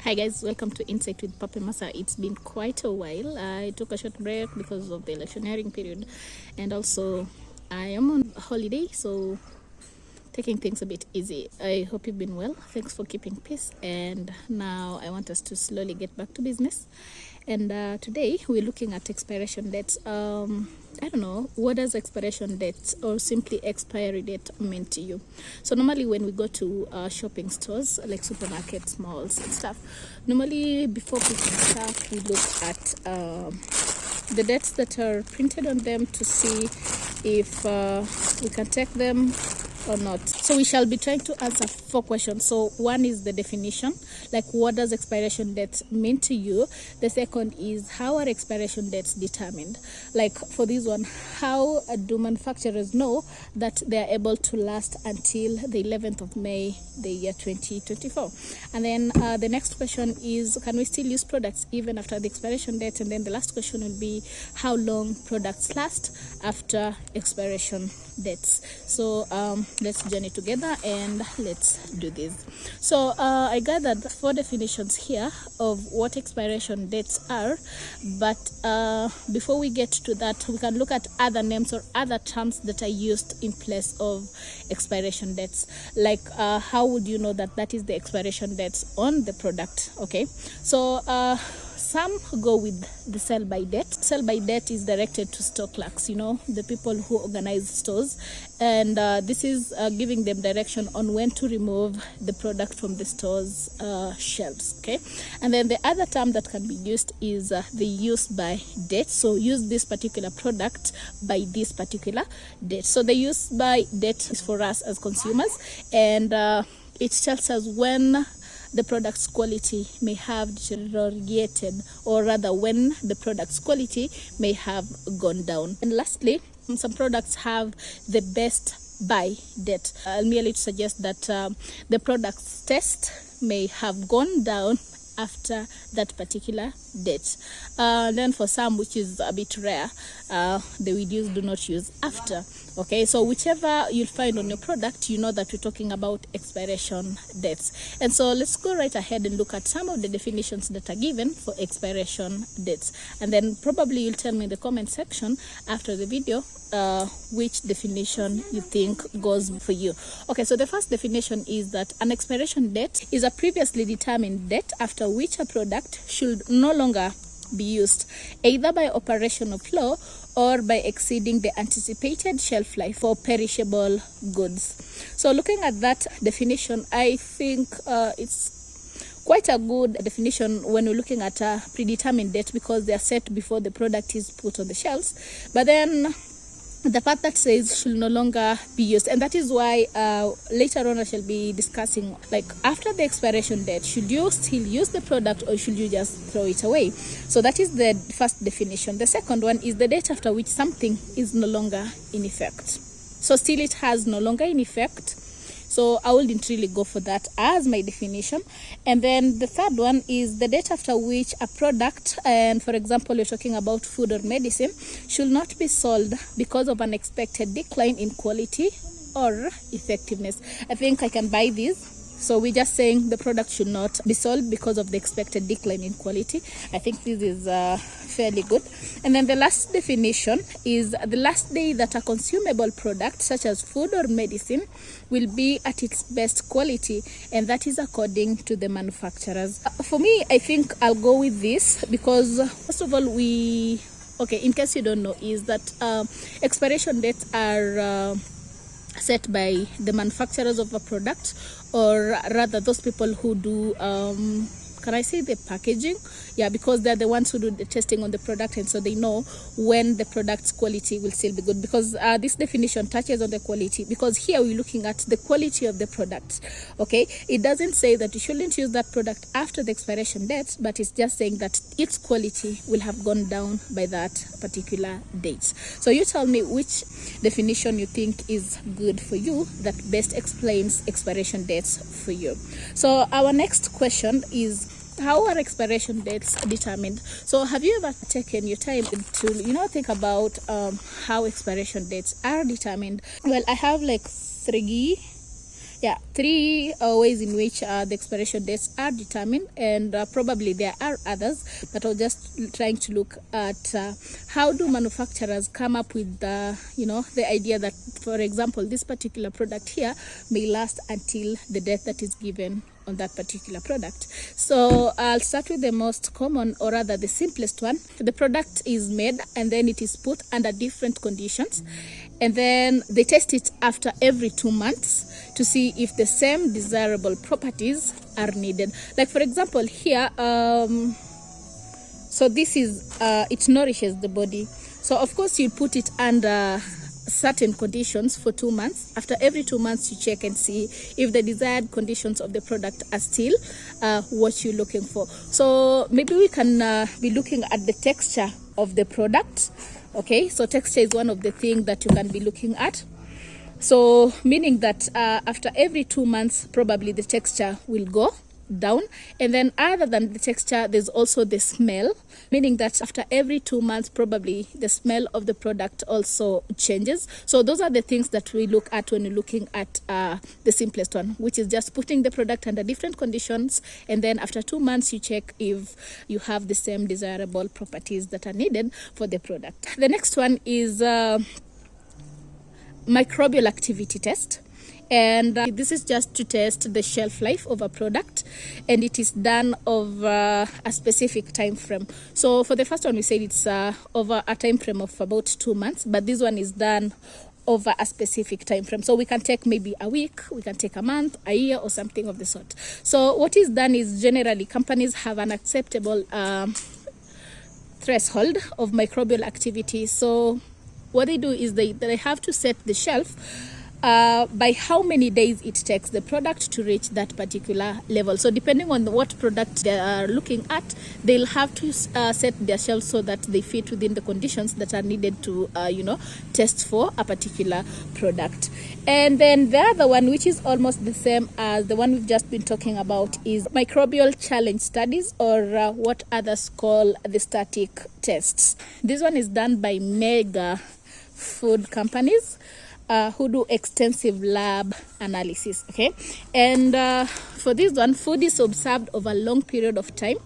Hi guys, welcome to Insight with Papa Masa. It's been quite a while. I took a short break because of the electioneering period, and also I am on holiday, so taking things a bit easy. I hope you've been well. Thanks for keeping peace, and now I want us to slowly get back to business. And today we're looking at expiration dates. I don't know, what does expiration date or simply expiry date mean to you? So normally when we go to shopping stores like supermarkets, malls and stuff, normally before picking stuff we look at the dates that are printed on them to see if we can take them or not. So we shall be trying to answer 4 questions. So one is the definition, like what does expiration date mean to you? The second is how are expiration dates determined? Like for this one, how do manufacturers know that they are able to last until the 11th of May, the year 2024? And then the next question is, can we still use products even after the expiration date? And then the last question will be, how long products last after expiration dates. So let's journey together and let's do this. So I gathered 4 definitions here of what expiration dates are, but before we get to that, we can look at other names or other terms that are used in place of expiration dates. Like how would you know that that is the expiration dates on the product? Okay, so some go with the sell by date. Sell by date is directed to store clerks, you know, the people who organize stores, and this is giving them direction on when to remove the product from the store's shelves. Okay, and then the other term that can be used is the use by date. So use this particular product by this particular date. So the use by date is for us as consumers, and it tells us when the product's quality may have deteriorated, or rather when the product's quality may have gone down. And lastly, some products have the best buy date, merely to suggest that the product's taste may have gone down after that particular date. Then for some, which is a bit rare, the videos do not use after. Okay, so whichever you'll find on your product, you know that we're talking about expiration dates. And so let's go right ahead and look at some of the definitions that are given for expiration dates, and then probably you'll tell me in the comment section after the video which definition you think goes for you. Okay, so the first definition is that an expiration date is a previously determined date after which a product should no longer be used, either by operation of law or by exceeding the anticipated shelf life for perishable goods. So looking at that definition, I think it's quite a good definition when we're looking at a predetermined date, because they are set before the product is put on the shelves. But then the part that says should no longer be used, and that is why later on I shall be discussing, like, after the expiration date, should you still use the product or should you just throw it away? So that is the first definition. The second one is the date after which something is no longer in effect. So still it has no longer in effect, so I wouldn't really go for that as my definition. And then the third one is the date after which a product, and for example you're talking about food or medicine, should not be sold because of an expected decline in quality or effectiveness. I think I can buy these. So we're just saying the product should not be sold because of the expected decline in quality. I think this is fairly good. And then the last definition is the last day that a consumable product such as food or medicine will be at its best quality, and that is according to the manufacturers. For me, I think I'll go with this because first of all, okay, in case you don't know, is that expiration dates are set by the manufacturers of a product, or rather those people who do can I say the packaging? Yeah, because they're the ones who do the testing on the product, and so they know when the product's quality will still be good, because this definition touches on the quality, because here we're looking at the quality of the product. Okay, it doesn't say that you shouldn't use that product after the expiration date, but it's just saying that its quality will have gone down by that particular date. So you tell me which definition you think is good for you, that best explains expiration dates for you. So our next question is, how are expiration dates determined? So have you ever taken your time to think about how expiration dates are determined? Well, I have like three three ways in which the expiration dates are determined, and probably there are others, but I'll just trying to look at how do manufacturers come up with the idea that, for example, this particular product here may last until the date that is given on that particular product. So I'll start with the most common, or rather the simplest one. The product is made and then it is put under different conditions, and then they test it after every 2 months to see if the same desirable properties are needed. Like, for example, here, so this is it nourishes the body, so of course you put it under certain conditions for 2 months. After every 2 months you check and see if the desired conditions of the product are still what you're looking for. So maybe we can be looking at the texture of the product. Okay, so texture is one of the things that you can be looking at. So meaning that after every 2 months probably the texture will go down, and then other than the texture there's also the smell, meaning that after every 2 months probably the smell of the product also changes. So those are the things that we look at when we're looking at the simplest one, which is just putting the product under different conditions, and then after 2 months you check if you have the same desirable properties that are needed for the product. The next one is microbial activity test, and this is just to test the shelf life of a product, and it is done over a specific time frame. So for the first one we said it's over a time frame of about 2 months, but this one is done over a specific time frame. So we can take maybe a week, we can take a month, a year, or something of the sort. So what is done is generally companies have an acceptable threshold of microbial activity. So what they do is they have to set the shelf by how many days it takes the product to reach that particular level. So depending on what product they are looking at, they'll have to set their shelves so that they fit within the conditions that are needed to test for a particular product. And then the other one, which is almost the same as the one we've just been talking about, is microbial challenge studies, or what others call the static tests. This one is done by mega food companies who do extensive lab analysis. Okay, and for this one, food is observed over a long period of time.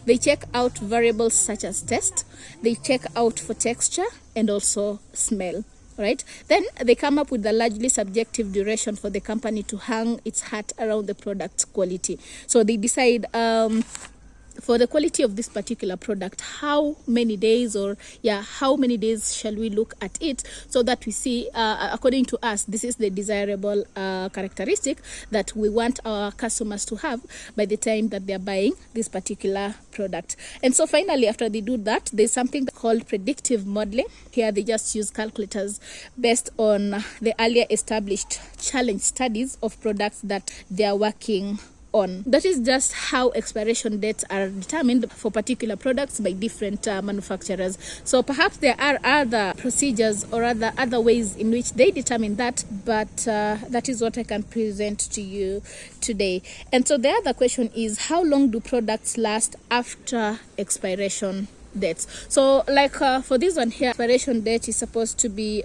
They check out variables such as taste, they check out for texture and also smell. Right, then they come up with a largely subjective duration for the company to hang its hat around the product's quality. So they decide for the quality of this particular product, how many days shall we look at it, so that we see according to us, this is the desirable characteristic that we want our customers to have by the time that they're buying this particular product. And so finally, after they do that, there's something called predictive modeling. Here they just use calculators based on the earlier established challenge studies of products that they are working on. That is just how expiration dates are determined for particular products by different manufacturers. So perhaps there are other procedures or other ways in which they determine that, but that is what I can present to you today. And so the other question is, how long do products last after expiration dates? So like for this one here, expiration date is supposed to be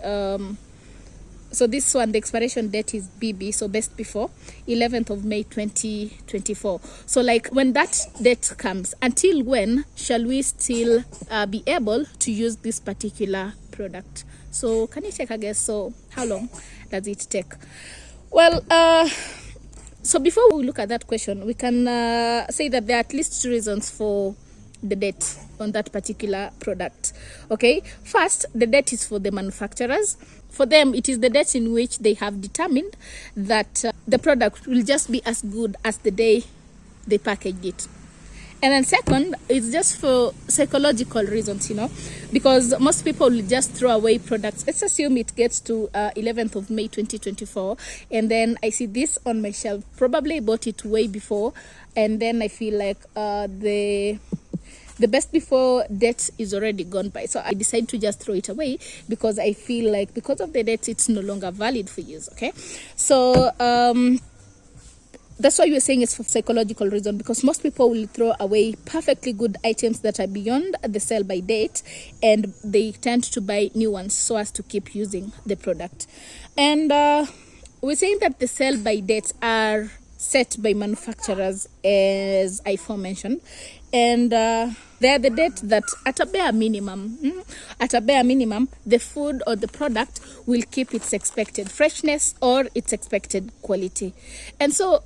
so this one, the expiration date is BB, so best before 11th of May 2024. So like when that date comes, until when shall we still be able to use this particular product? So can you take a guess? So how long does it take? Well, so before we look at that question, we can say that there are at least 2 reasons for the date on that particular product. Okay, first, the date is for the manufacturers. For them, it is the date in which they have determined that the product will just be as good as the day they packaged it. And then second, it's just for psychological reasons, because most people will just throw away products. Let's assume it gets to 11th of May 2024, and then I see this on my shelf. Probably I bought it way before, and then I feel like the best before date is already gone by. So I decide to just throw it away because I feel like because of the date, it's no longer valid for use. Okay, so that's why we're saying it's for psychological reason, because most people will throw away perfectly good items that are beyond the sell by date, and they tend to buy new ones so as to keep using the product. And we're saying that the sell by dates are set by manufacturers, as I aforementioned, and they're the date that at a bare minimum, the food or the product will keep its expected freshness or its expected quality. And so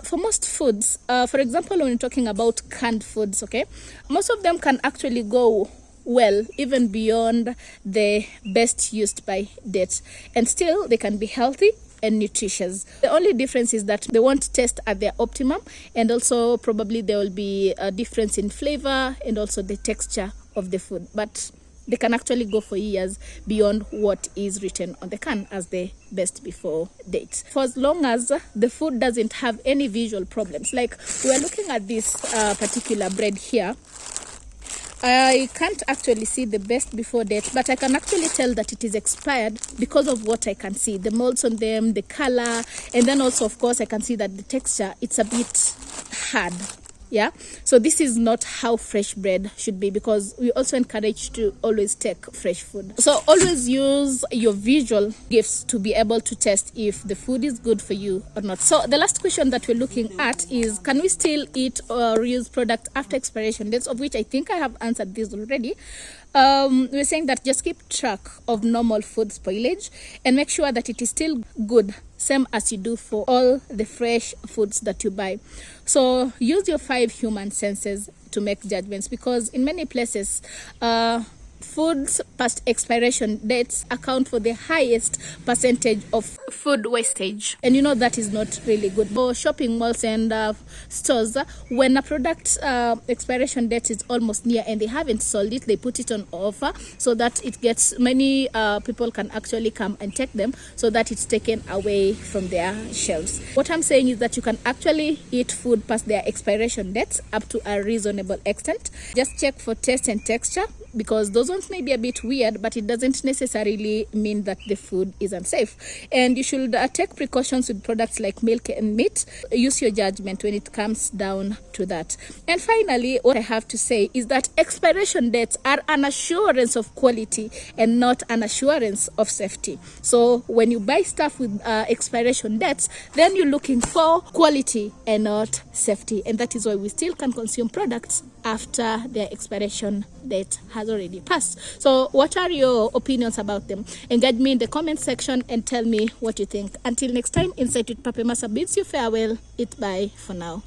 for most foods, for example, when you're talking about canned foods, okay, most of them can actually go well even beyond the best used by date, and still they can be healthy and nutritious. The only difference is that they won't taste at their optimum, and also probably there will be a difference in flavor and also the texture of the food, but they can actually go for years beyond what is written on the can as the best before date, for as long as the food doesn't have any visual problems. Like we are looking at this particular bread here. I can't actually see the best before date, but I can actually tell that it is expired because of what I can see, the molds on them, the color, and then also of course I can see that the texture, it's a bit hard. Yeah, so this is not how fresh bread should be, because we also encourage to always take fresh food. So always use your visual gifts to be able to test if the food is good for you or not. So the last question that we're looking at is, can we still eat or use product after expiration dates, of which I think I have answered this already. We're saying that just keep track of normal food spoilage and make sure that it is still good, same as you do for all the fresh foods that you buy. So use your 5 human senses to make judgments, because in many places foods past expiration dates account for the highest percentage of food wastage, and you know that is not really good. For shopping malls and stores, when a product expiration date is almost near and they haven't sold it, they put it on offer so that it gets many people can actually come and take them, so that it's taken away from their shelves. What I'm saying is that you can actually eat food past their expiration dates up to a reasonable extent. Just check for taste and texture, because those ones may be a bit weird, but it doesn't necessarily mean that the food is unsafe. And you should take precautions with products like milk and meat. Use your judgment when it comes down to that. And finally, what I have to say is that expiration dates are an assurance of quality and not an assurance of safety. So when you buy stuff with expiration dates, then you're looking for quality and not safety. And that is why we still can consume products after their expiration date has already passed. So what are your opinions about them? Engage me in the comment section and tell me what you think. Until next time, Insight with Pape Masa bids you farewell. It's bye for now.